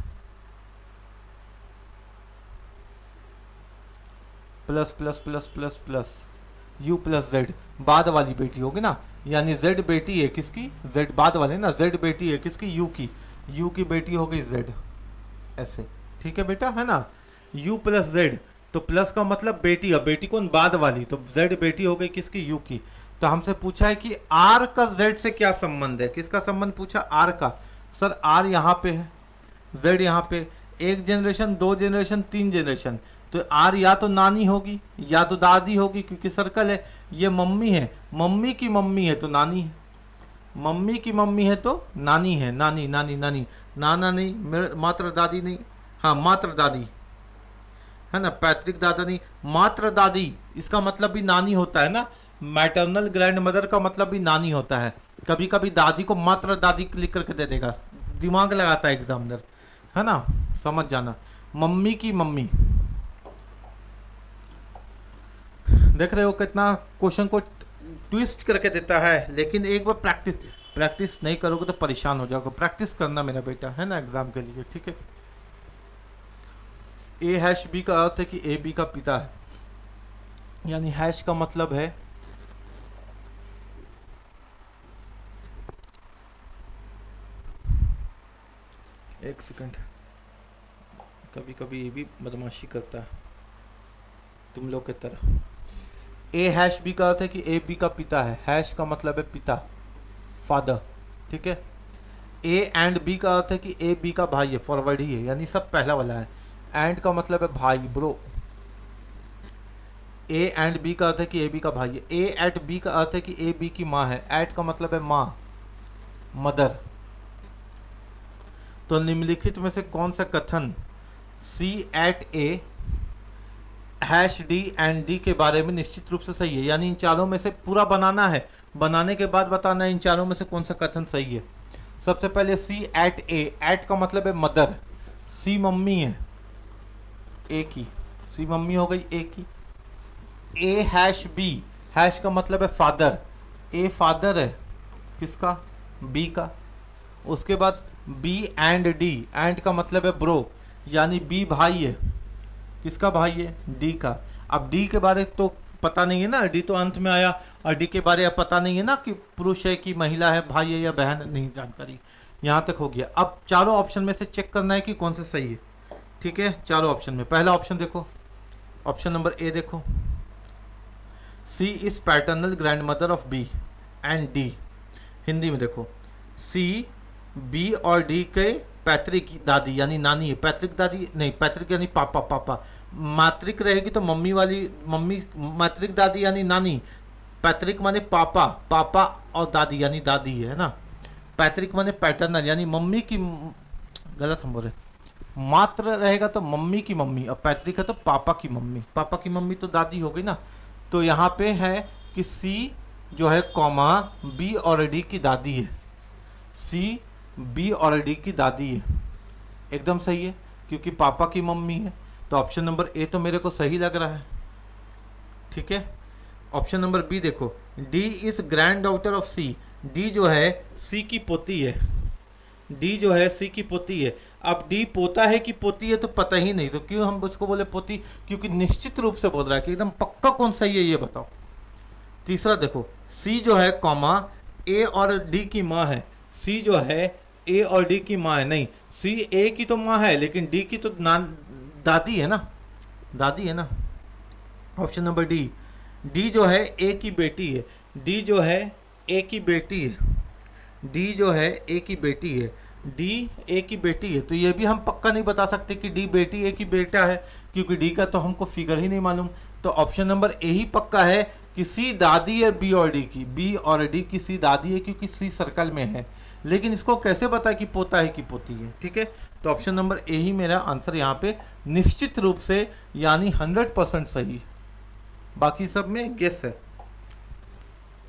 plus plus plus plus plus you plus Z, बाद वाली बेटी होगी ना, यानी जेड बेटी है किसकी? जेड बाद वाले ना, जेड बेटी है किसकी? यू की, यू की बेटी हो गई जेड, ऐसे, ठीक है बेटा, है ना। यू प्लस जेड, तो प्लस का मतलब बेटी है, बेटी कौन? बाद वाली, तो जेड बेटी हो गई किसकी? यू की। तो हमसे पूछा है कि आर का जेड से क्या संबंध है? किसका संबंध पूछा? आर का। सर आर यहाँ पे है, जेड यहाँ पे, एक जनरेशन, दो जनरेशन, तीन जनरेशन, तो आर या तो नानी होगी या तो दादी होगी, क्योंकि सर्कल है। ये मम्मी है, मम्मी की मम्मी है तो नानी है, मम्मी की मम्मी है तो नानी है, नानी नानी नानी, नाना नहीं, मात्र दादी नहीं, हाँ मात्र दादी है ना, पैतृक दादा नहीं, मात्र दादी, इसका मतलब भी नानी होता है ना। मैटरनल ग्रैंड मदर का मतलब भी नानी होता है। कभी कभी दादी को मात्र दादी लिख करके दे देगा, दिमाग लगाता है एग्जामिनर, है ना, समझ जाना। मम्मी की मम्मी, देख रहे हो कितना क्वेश्चन को ट्विस्ट करके देता है, लेकिन एक बार प्रैक्टिस नहीं करोगे तो परेशान हो जाओगे। प्रैक्टिस करना मेरा बेटा, है ना, एग्जाम के लिए, ठीक है। ए हैश बी का अर्थ है कि ए बी का पिता है, यानी हैश का मतलब है एक सेकंड, कभी कभी ये भी बदमाशी करता है तुम लोग की तरह। ए हैश बी का अर्थ है कि ए बी का पिता है, हैश का मतलब है पिता, फादर, ठीक है। ए एंड बी का अर्थ है कि ए बी का भाई है, फॉरवर्ड ही है, यानी सब पहला वाला है। एंड का मतलब है भाई, ब्रो। ए एंड बी का अर्थ है कि ए बी का भाई है। ए एट बी का अर्थ है कि ए बी की माँ है। एट का मतलब है माँ, मदर। तो निम्नलिखित में से कौन सा कथन C at A hash D and D के बारे में निश्चित रूप से सही है? यानी इन चारों में से पूरा बनाना है, बनाने के बाद बताना है इन चारों में से कौन सा कथन सही है। सबसे पहले सी एट ए, एट का मतलब है मदर, सी मम्मी है ए की, सी मम्मी हो गई ए की। ए हैश बी, हैश का मतलब है फादर, ए फादर है किसका? बी का। उसके बाद बी एंड डी, एंड का मतलब है ब्रो, यानी बी भाई है, किसका भाई है? डी का। अब डी के बारे तो पता नहीं है ना, डी तो अंत में आया, और डी के बारे अब पता नहीं है ना कि पुरुष है कि महिला है, भाई है या बहन, नहीं जानकारी। यहाँ तक हो गया। अब चारों ऑप्शन में से चेक करना है कि कौन सा सही है। ठीक है, चारों ऑप्शन में पहला ऑप्शन देखो, ऑप्शन नंबर ए देखो, C is paternal grandmother of B and D. Hindi में देखो, सी बी और डी के पैतृक दादी यानी नानी है। पैतृक दादी नहीं, पैतृक यानी पापा, पापा। मातृक रहेगी तो मम्मी वाली, मम्मी। मातृक दादी यानी नानी, पैतृक माने पापा, पापा और दादी यानी दादी है ना। पैतृक माने पैटर्नल यानी मम्मी की, गलत हम बोल रहे, मात्र रहेगा तो मम्मी की मम्मी, और पैतृक है तो पापा की मम्मी। पापा की मम्मी तो दादी हो गई ना। तो यहाँ पे है कि सी जो है कॉमा बी और डी की दादी है, सी बी और डी की दादी है, एकदम सही है क्योंकि पापा की मम्मी है। तो ऑप्शन नंबर ए तो मेरे को सही लग रहा है। ठीक है, ऑप्शन नंबर बी देखो, D is granddaughter of C, D जो है सी की पोती है, डी जो है सी की पोती है। अब डी पोता है कि पोती है तो पता ही नहीं, तो क्यों हम उसको बोले पोती? क्योंकि निश्चित रूप से बोल रहा है कि एकदम पक्का कौन सही है ये बताओ। तीसरा देखो, सी जो है कॉमा ए और डी की माँ है, सी जो है ए और डी की माँ है, नहीं, सी ए की तो माँ है लेकिन डी की तो दादी है ना, दादी है ना। ऑप्शन नंबर डी, डी जो है ए की बेटी है, डी जो है ए की बेटी है, डी जो है ए की बेटी है, डी ए की बेटी है। तो ये भी हम पक्का नहीं बता सकते कि डी बेटी ए की बेटा है, क्योंकि डी का तो हमको फिगर ही नहीं मालूम। तो ऑप्शन नंबर ए ही पक्का है कि सी दादी है बी और डी की, बी और डी की सी दादी है क्योंकि सी सर्कल में है। लेकिन इसको कैसे पता कि पोता है कि पोती है? ठीक है, तो ऑप्शन नंबर ए ही मेरा आंसर यहाँ पे निश्चित रूप से यानी 100% सही। बाकी सब में गेस है।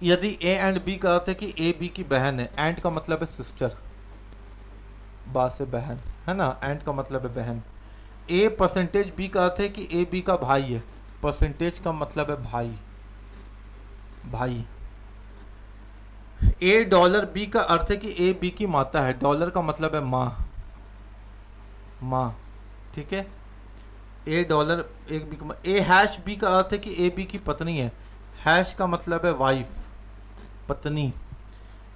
यदि ए एंड बी का अर्थ है कि ए बी की बहन है, एंड का मतलब है सिस्टर, बा से बहन है ना, एंड का मतलब है बहन। ए परसेंटेज बी का अर्थ है कि ए बी का भाई है, परसेंटेज का मतलब है भाई, भाई। ए डॉलर बी का अर्थ है कि ए बी की माता है, डॉलर का मतलब है माँ, माँ। ठीक है, ए डॉलर एक बी का। ए हैश बी का अर्थ है कि ए बी की पत्नी है, हैश का मतलब है वाइफ, पत्नी।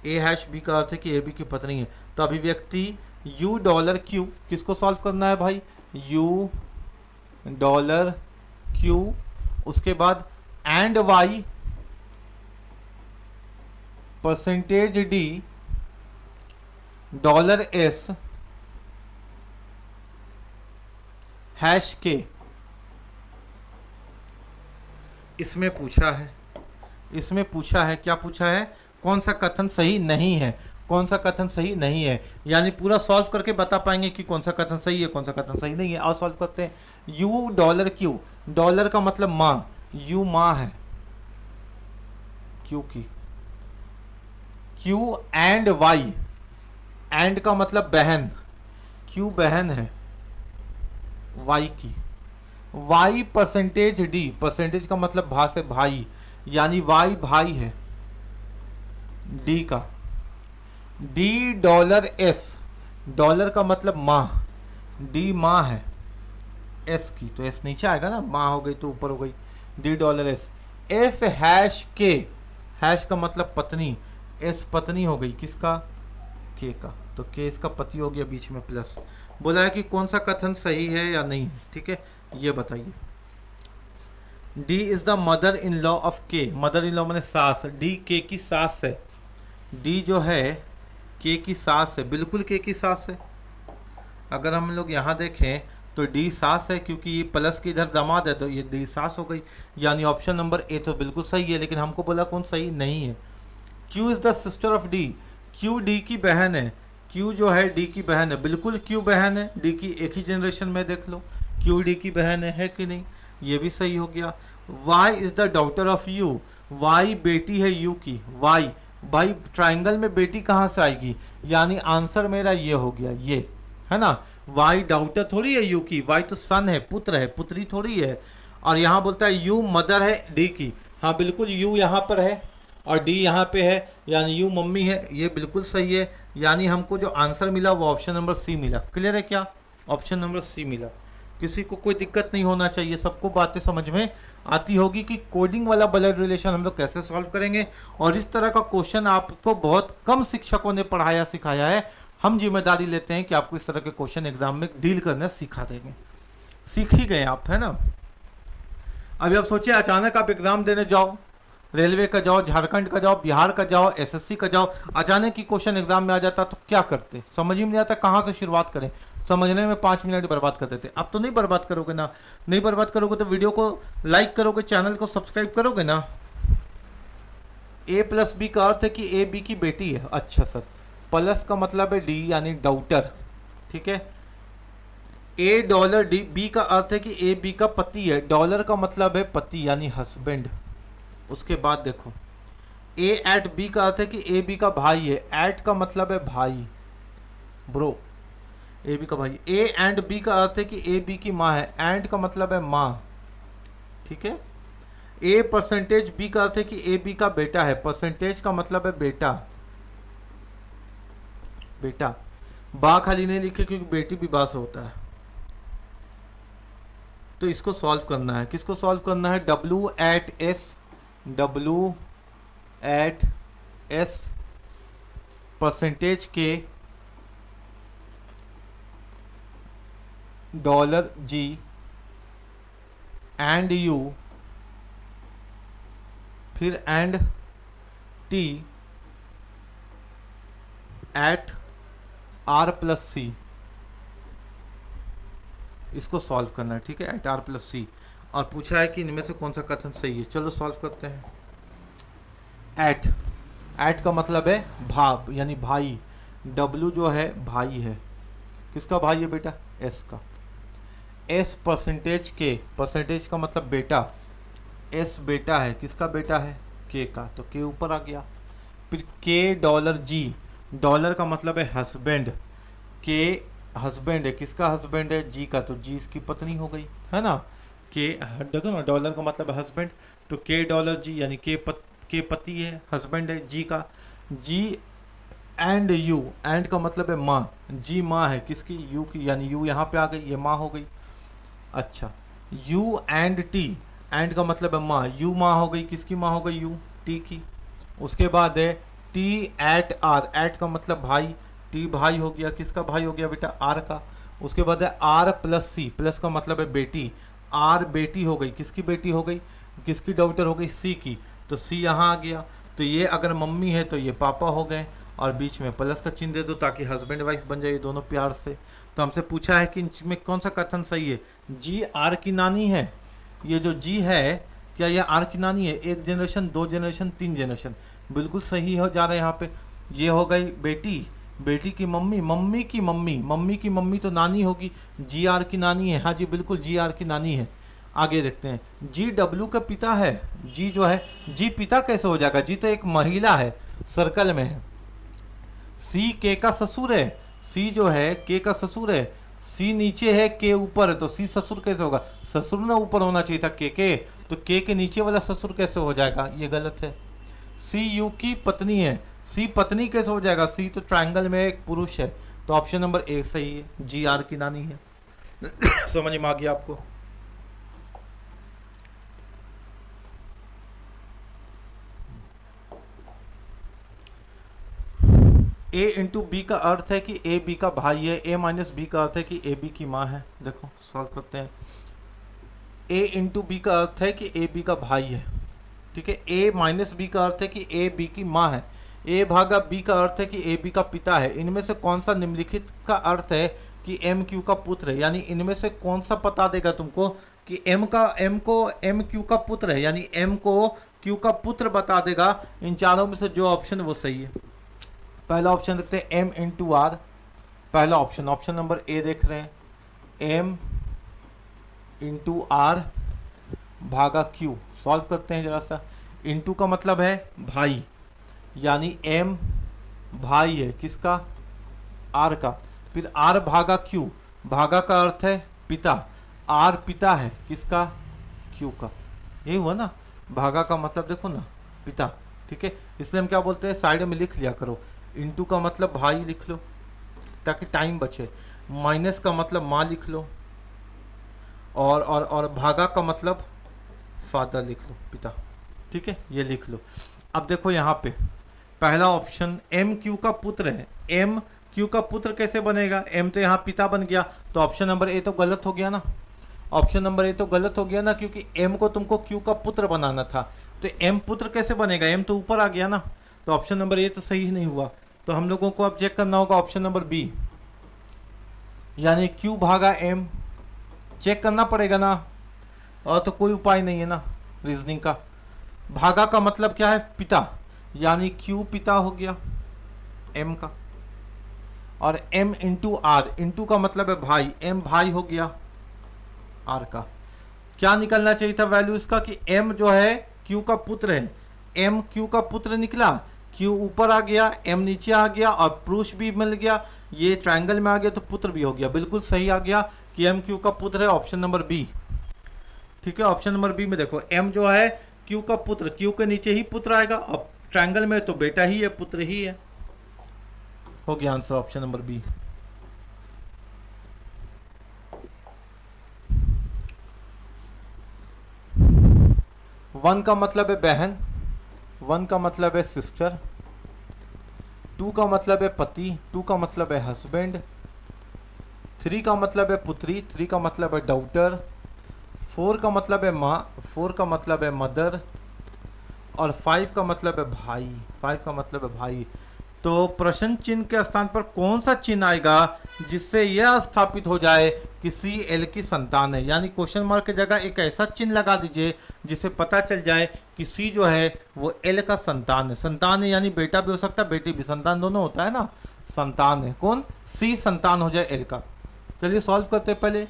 ए हैश बी का अर्थ है कि ए बी की पत्नी है। तो अभिव्यक्ति यू डॉलर क्यू किसको सॉल्व करना है भाई? यू डॉलर क्यू, उसके बाद and Y percentage D dollar S hash K. इसमें पूछा है, इसमें पूछा है, क्या पूछा है? कौन सा कथन सही नहीं है, कौन सा कथन सही नहीं है। यानी पूरा सॉल्व करके बता पाएंगे कि कौन सा कथन सही है, कौन सा कथन सही नहीं है। और सॉल्व करते हैं। यू डॉलर क्यू, डॉलर का मतलब माँ, यू माँ है क्यू की। क्यू एंड वाई, एंड का मतलब बहन, क्यू बहन है वाई की। वाई परसेंटेज डी, परसेंटेज का मतलब भा से भाई, यानी वाई भाई है डी का। डी डॉलर एस, डॉलर का मतलब माँ, डी माँ है एस की, तो एस नीचे आएगा ना, माँ हो गई तो ऊपर हो गई। D dollar S. S hash के, हैश का मतलब पत्नी, एस पत्नी हो गई किसका? के का, तो के इसका पति हो गया, बीच में प्लस। बोला है कि कौन सा कथन सही है या नहीं है। ठीक है, ये बताइए। D is the mother in law of के, मदर इन लॉ मैंने सास, डी के की सास है, डी जो है के की सास है, बिल्कुल के की सास है। अगर हम लोग यहाँ देखें तो डी सास है, क्योंकि ये प्लस की इधर दामाद है तो ये डी सास हो गई, यानी ऑप्शन नंबर ए तो बिल्कुल सही है, लेकिन हमको बोला कौन सही नहीं है। Q is the sister of D, Q D की बहन है, क्यू जो है डी की बहन है, बिल्कुल क्यू बहन है डी की, एक ही जनरेशन में देख लो क्यू डी की बहन है कि नहीं, ये भी सही हो गया। Y is the daughter of U, Y बेटी है यू की, वाई भाई ट्राइंगल में बेटी कहाँ से आएगी, यानी आंसर मेरा ये हो गया, ये है ना। वाई डॉटर थोड़ी है यू की, वाई तो सन है, पुत्र है, पुत्री थोड़ी है। और यहाँ बोलता है यू मदर है डी की, हाँ बिल्कुल यू यहाँ पर है और डी यहाँ पे है, यानी यू मम्मी है, ये बिल्कुल सही है। यानी हमको जो आंसर मिला वो ऑप्शन नंबर सी मिला। क्लियर है क्या, ऑप्शन नंबर सी मिला। किसी को कोई दिक्कत नहीं होना चाहिए, सबको बातें समझ में आती होगी कि कोडिंग वाला ब्लड रिलेशन हम लोग कैसे सॉल्व करेंगे। और इस तरह का क्वेश्चन आपको बहुत कम शिक्षकों ने पढ़ाया सिखाया है, हम जिम्मेदारी लेते हैं कि आपको इस तरह के क्वेश्चन एग्जाम में डील करना सिखा देंगे। सीख ही गए आप, है ना। अभी आप सोचिए अचानक आप एग्जाम देने जाओ, रेलवे का जाओ, झारखंड का जाओ, बिहार का जाओ, एसएससी का जाओ, अचानक ही क्वेश्चन एग्जाम में आ जाता तो क्या करते, समझ ही नहीं आता कहाँ से शुरुआत करें, समझने में 5 मिनट बर्बाद कर देते। अब तो नहीं बर्बाद करोगे ना, नहीं बर्बाद करोगे तो वीडियो को लाइक करोगे, चैनल को सब्सक्राइब करोगे ना। ए प्लस बी का अर्थ है कि ए बी की बेटी है। अच्छा सर, प्लस का मतलब है डी यानी डॉटर, ठीक है। ए डॉलर डी, बी का अर्थ है कि ए बी का पति है, डॉलर का मतलब है पति यानी हस्बैंड। उसके बाद देखो ए एट बी का अर्थ है कि ए बी का भाई है, एट का मतलब है भाई, ब्रो, ए बी का भाई। ए एंड बी का अर्थ है कि ए बी की माँ है, एंड का मतलब है माँ, ठीक है। ए परसेंटेज बी का अर्थ है कि ए बी का बेटा है, परसेंटेज का मतलब है बेटा, बेटा। बा खाली नहीं लिखे क्योंकि बेटी भी बा से होता है। तो इसको सॉल्व करना है, किसको सॉल्व करना है, W at S, W at S percentage के डॉलर जी एंड यू, फिर and T at R plus C, इसको सॉल्व करना है, ठीक है, एट आर प्लस सी। और पूछा है कि इनमें से कौन सा कथन सही है, चलो सॉल्व करते हैं। एट, एट का मतलब है भाव यानी भाई, डब्ल्यू जो है भाई है, किसका भाई है बेटा, एस का। एस परसेंटेज के, परसेंटेज का मतलब बेटा, एस बेटा है, किसका बेटा है, के का, तो के ऊपर आ गया। फिर के डॉलर जी, डॉलर का मतलब है हस्बैंड, के हस्बैंड है, किसका हस्बैंड है, जी का, तो जी इसकी पत्नी हो गई, है ना। के देखो ना, डॉलर का मतलब है हस्बैंड, तो के डॉलर जी यानी के पति है, हस्बैंड है जी का। जी एंड यू, एंड का मतलब है माँ, जी माँ है, किसकी, यू की, यानी यू यहाँ पे आ गई, ये माँ हो गई। अच्छा, यू एंड टी, एंड का मतलब है माँ, यू माँ हो गई, किसकी माँ हो गई, यू, टी की। उसके बाद है टी एट आर, एट का मतलब भाई, टी भाई हो गया, किसका भाई हो गया बेटा, आर का। उसके बाद है आर प्लस सी, प्लस का मतलब है बेटी, आर बेटी हो गई, किसकी बेटी हो गई, किसकी डॉटर हो गई, सी की, तो सी यहाँ आ गया। तो ये अगर मम्मी है तो ये पापा हो गए, और बीच में प्लस का चिन्ह दे दो ताकि हस्बैंड वाइफ बन जाए दोनों प्यार से। तो हमसे पूछा है कि इनमें कौन सा कथन सही है, जी आर की नानी है, ये जो जी है क्या ये आर की नानी है, एक जनरेशन, 2 जनरेशन, 3 जनरेशन, बिल्कुल सही हो जा रहा है यहाँ पे। ये हो गई बेटी, बेटी की मम्मी, मम्मी की मम्मी, मम्मी की मम्मी तो नानी होगी, जी आर की नानी है, हाँ जी बिल्कुल जी आर की नानी है। आगे देखते हैं, जी डब्ल्यू का पिता है, जी जो है, जी पिता कैसे हो जाएगा, जी तो एक महिला है, सर्कल में है। सी के का ससुर है, सी जो है के का ससुर है, सी नीचे है के ऊपर है, तो सी ससुर कैसे होगा, ससुर ना ऊपर होना चाहिए था के, तो के नीचे वाला ससुर कैसे हो जाएगा, ये गलत है। सी यू की पत्नी है, सी पत्नी कैसे हो जाएगा, सी तो ट्रायंगल में एक पुरुष है, तो ऑप्शन नंबर ए सही है, जी आर की नानी है। समझ में आ गया आपको। ए इंटू बी का अर्थ है कि ए बी का भाई है, ए माइनस बी का अर्थ है कि ए बी की माँ है। देखो सॉल्व करते हैं। ए इंटू बी का अर्थ है कि ए बी का भाई है, ठीक है। ए माइनस बी का अर्थ है कि ए बी की माँ है। ए भागा बी का अर्थ है कि ए बी का पिता है। इनमें से कौन सा निम्नलिखित का अर्थ है कि एम क्यू का पुत्र है, यानी इनमें से कौन सा पता देगा तुमको कि एम क्यू का पुत्र है, यानी एम को क्यू का पुत्र बता देगा। इन चारों में से जो ऑप्शन वो सही है। पहला ऑप्शन देखते हैं एम इंटू आर, पहला ऑप्शन, ऑप्शन नंबर ए देख रहे हैं, एम इंटू आर भागा क्यू। सॉल्व करते हैं जरा सा। इंटू का मतलब है भाई, यानी एम भाई है किसका, आर का। फिर आर भागा क्यू, भागा का अर्थ है पिता, आर पिता है किसका, क्यू का। यही हुआ ना, भागा का मतलब देखो ना पिता, ठीक है। इसलिए हम क्या बोलते हैं, साइड में लिख लिया करो, इंटू का मतलब भाई लिख लो ताकि टाइम बचे, माइनस का मतलब माँ लिख लो, और भागा का मतलब फादर लिख लो, पिता, ठीक है, ये लिख लो। अब देखो यहाँ पे पहला ऑप्शन एम क्यू का पुत्र है, एम क्यू का पुत्र कैसे बनेगा, एम तो यहाँ पिता बन गया, तो ऑप्शन नंबर ए तो गलत हो गया ना, ऑप्शन नंबर ए तो गलत हो गया ना, क्योंकि एम को तुमको क्यू का पुत्र बनाना था, तो एम पुत्र कैसे बनेगा, एम तो ऊपर आ गया ना, तो ऑप्शन नंबर ए तो सही नहीं हुआ। तो हम लोगों को अब चेक करना होगा ऑप्शन नंबर बी, यानी क्यू भागा एम, चेक करना पड़ेगा ना, और तो कोई उपाय नहीं है ना रीजनिंग का। भागा का मतलब क्या है, पिता, यानी क्यू पिता हो गया एम का, और m इंटू आर, इंटू का मतलब है भाई, m भाई हो गया r का। क्या निकलना चाहिए था वैल्यू इसका कि m जो है q का पुत्र है, m q का पुत्र निकला, q ऊपर आ गया, m नीचे आ गया, और पुरुष भी मिल गया, ये ट्रायंगल में आ गया तो पुत्र भी हो गया। बिल्कुल सही आ गया कि m q का पुत्र है, ऑप्शन नंबर बी, ठीक है। ऑप्शन नंबर बी में देखो m जो है q का पुत्र, q के नीचे ही पुत्र आएगा, अब ट्रायंगल में तो बेटा ही है, पुत्र ही है, हो गया answer option number B. One का मतलब है बहन, वन का मतलब है सिस्टर, टू का मतलब है पति, टू का मतलब है हस्बैंड, थ्री का मतलब है पुत्री, थ्री का मतलब है डॉटर, फोर का मतलब है माँ, फोर का मतलब है मदर, और फाइव का मतलब है भाई, फाइव का मतलब है भाई। तो प्रश्न चिन्ह के स्थान पर कौन सा चिन्ह आएगा जिससे यह स्थापित हो जाए कि सी एल की संतान है, यानी क्वेश्चन मार्क की जगह एक ऐसा चिन्ह लगा दीजिए जिससे पता चल जाए कि सी जो है वो एल का संतान है। संतान है यानी बेटा भी हो सकता है, बेटी भी, संतान दोनों होता है ना, संतान है कौन, सी संतान हो जाए एल का। चलिए सॉल्व करते हैं पहले।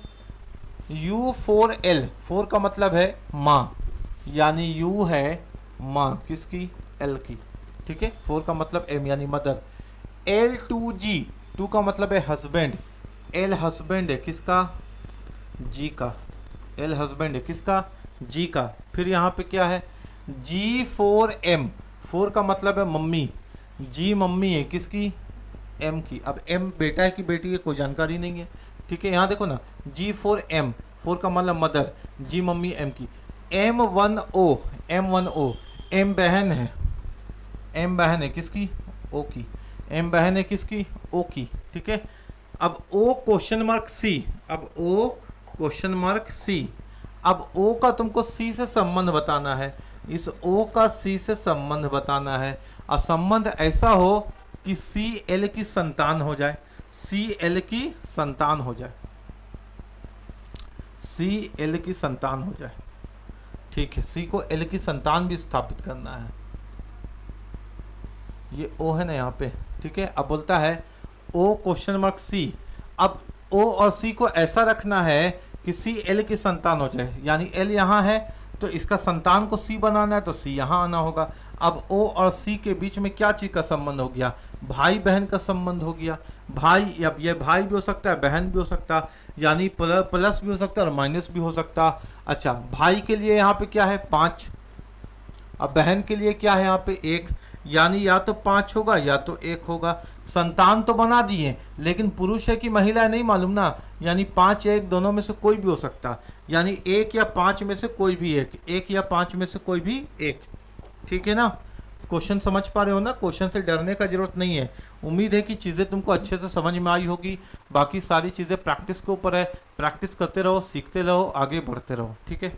U फोर एल, फोर का मतलब है माँ, यानी U है माँ किसकी, एल की, ठीक है। फोर का मतलब एम यानी मदर। L2G, टू का मतलब है हस्बैंड, एल हस्बैंड है किसका, जी का, एल हस्बैंड है किसका, जी का। फिर यहाँ पे क्या है, G4M, फोर का मतलब है मम्मी, जी मम्मी है किसकी, एम की। अब एम बेटा है कि बेटी है कोई जानकारी नहीं है, ठीक है। यहाँ देखो ना G4M, फोर का मतलब मदर, जी मम्मी एम की। M1O, M1O, एम बहन है, एम बहन है किसकी, ओ की, एम बहन है किसकी, ओ की, ठीक है। अब ओ क्वेश्चन मार्क सी, अब ओ क्वेश्चन मार्क सी, अब ओ का तुमको सी से संबंध बताना है, इस ओ का सी से संबंध बताना है, और संबंध ऐसा हो कि सी एल की संतान हो जाए, सी एल की संतान हो जाए, सी एल की संतान हो जाए, ठीक है। सी को एल की संतान भी स्थापित करना है, ये ओ है ना यहाँ पे, ठीक है। अब बोलता है ओ क्वेश्चन मार्क सी, अब ओ और सी को ऐसा रखना है कि सी एल की संतान हो जाए, यानी एल यहाँ है तो इसका संतान को सी बनाना है तो सी यहाँ आना होगा। अब ओ और सी के बीच में क्या चीज़ का संबंध हो गया, भाई बहन का संबंध हो गया। भाई, अब ये भाई भी हो सकता है, बहन भी हो सकता है, यानी प्लस भी हो सकता है और माइनस भी हो सकता। अच्छा, भाई के लिए यहाँ पे क्या है 5, अब बहन के लिए क्या है यहाँ पे 1, यानी या तो 5 होगा या तो 1 होगा। संतान तो बना दिए लेकिन पुरुष है कि महिला है नहीं मालूम ना, यानी 5 या 1 दोनों में से कोई भी हो सकता, यानी 1 या 5 में से कोई भी 1 या 5 में से कोई भी 1, ठीक है ना। क्वेश्चन समझ पा रहे हो ना, क्वेश्चन से डरने का जरूरत नहीं है। उम्मीद है कि चीज़ें तुमको अच्छे से समझ में आई होगी। बाकी सारी चीज़ें प्रैक्टिस के ऊपर है, प्रैक्टिस करते रहो, सीखते रहो, आगे बढ़ते रहो, ठीक है।